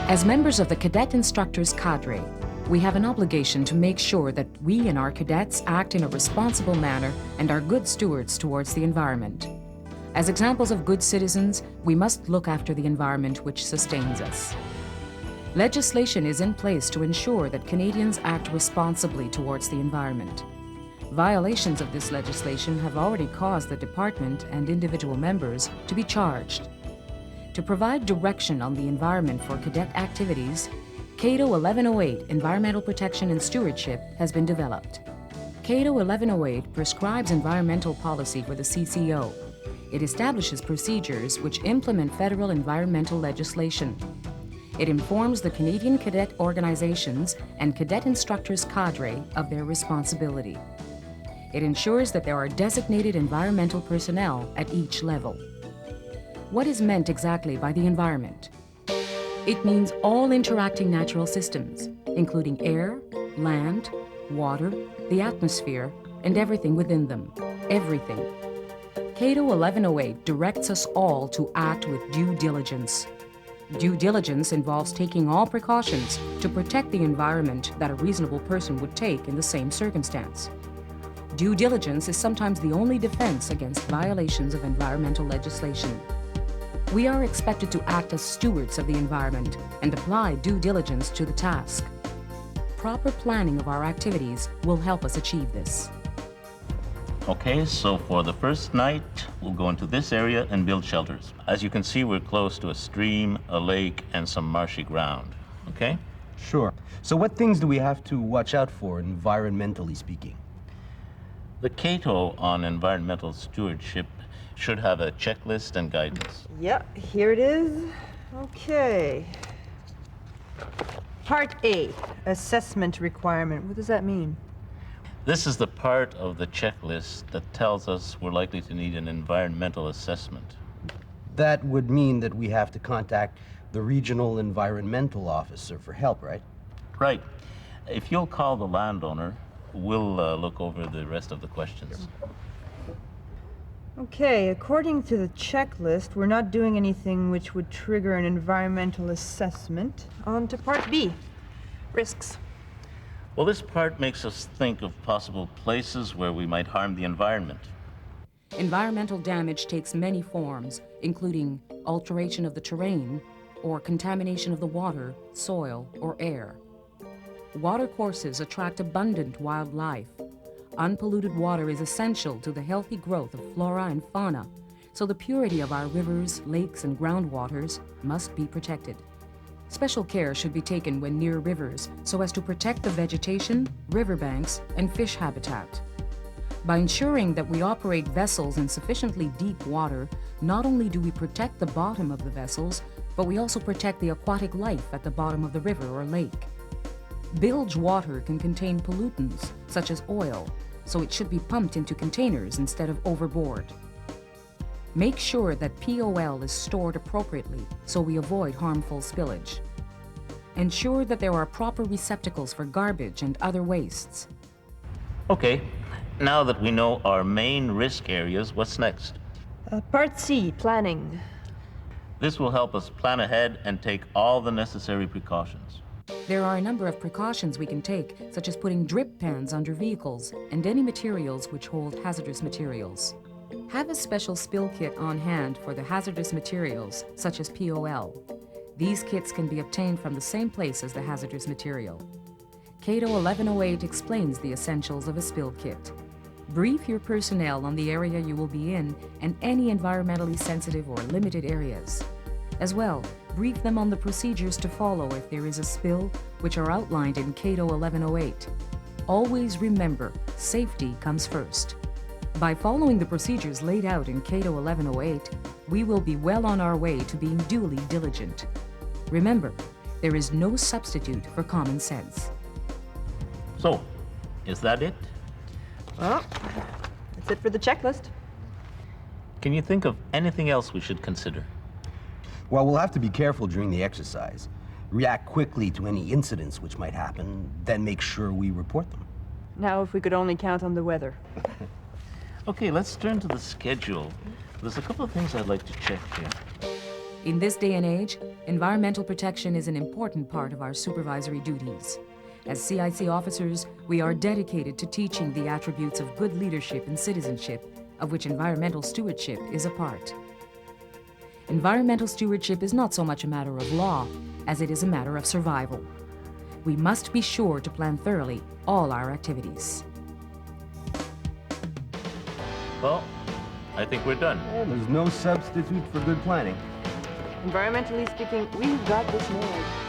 As members of the cadet instructors cadre, we have an obligation to make sure that we and our cadets act in a responsible manner and are good stewards towards the environment. As examples of good citizens, we must look after the environment which sustains us. Legislation is in place to ensure that Canadians act responsibly towards the environment. Violations of this legislation have already caused the department and individual members to be charged. To provide direction on the environment for cadet activities, Cato 1108 Environmental Protection and Stewardship has been developed. Cato 1108 prescribes environmental policy for the CCO. It establishes procedures which implement federal environmental legislation. It informs the Canadian cadet organizations and cadet instructors cadre of their responsibility. It ensures that there are designated environmental personnel at each level. What is meant exactly by the environment? It means all interacting natural systems, including air, land, water, the atmosphere, and everything within them. Everything. Cato 1108 directs us all to act with due diligence. Due diligence involves taking all precautions to protect the environment that a reasonable person would take in the same circumstance. Due diligence is sometimes the only defense against violations of environmental legislation. We are expected to act as stewards of the environment and apply due diligence to the task. Proper planning of our activities will help us achieve this. Okay, so for the first night, we'll go into this area and build shelters. As you can see, we're close to a stream, a lake, and some marshy ground, okay? Sure. So what things do we have to watch out for, environmentally speaking? The Cato on environmental stewardship should have a checklist and guidance. Yeah, here it is. Okay. Part A, assessment requirement. What does that mean? This is the part of the checklist that tells us we're likely to need an environmental assessment. That would mean that we have to contact the regional environmental officer for help, right? Right. If you'll call the landowner, we'll look over the rest of the questions. Okay, according to the checklist, we're not doing anything which would trigger an environmental assessment. On to part B, risks. Well, this part makes us think of possible places where we might harm the environment. Environmental damage takes many forms, including alteration of the terrain or contamination of the water, soil, or air. Watercourses attract abundant wildlife. Unpolluted water is essential to the healthy growth of flora and fauna, so the purity of our rivers, lakes, and groundwaters must be protected. Special care should be taken when near rivers so as to protect the vegetation, riverbanks, and fish habitat. By ensuring that we operate vessels in sufficiently deep water, not only do we protect the bottom of the vessels, but we also protect the aquatic life at the bottom of the river or lake. Bilge water can contain pollutants, such as oil, so it should be pumped into containers instead of overboard. Make sure that POL is stored appropriately so we avoid harmful spillage. Ensure that there are proper receptacles for garbage and other wastes. Okay, now that we know our main risk areas, what's next? Part C, planning. This will help us plan ahead and take all the necessary precautions. There are a number of precautions we can take, such as putting drip pans under vehicles and any materials which hold hazardous materials. Have a special spill kit on hand for the hazardous materials, such as POL. These kits can be obtained from the same place as the hazardous material. Cato 1108 explains the essentials of a spill kit. Brief your personnel on the area you will be in and any environmentally sensitive or limited areas. As well, brief them on the procedures to follow if there is a spill, which are outlined in Cato 1108. Always remember, safety comes first. By following the procedures laid out in Cato 1108, we will be well on our way to being duly diligent. Remember, there is no substitute for common sense. So, is that it? Well, that's it for the checklist. Can you think of anything else we should consider? Well, we'll have to be careful during the exercise. React quickly to any incidents which might happen, then make sure we report them. Now, if we could only count on the weather. Okay, let's turn to the schedule. There's a couple of things I'd like to check here. In this day and age, environmental protection is an important part of our supervisory duties. As CIC officers, we are dedicated to teaching the attributes of good leadership and citizenship, of which environmental stewardship is a part. Environmental stewardship is not so much a matter of law as it is a matter of survival. We must be sure to plan thoroughly all our activities. Well, I think we're done. And there's no substitute for good planning. Environmentally speaking, we've got this nailed.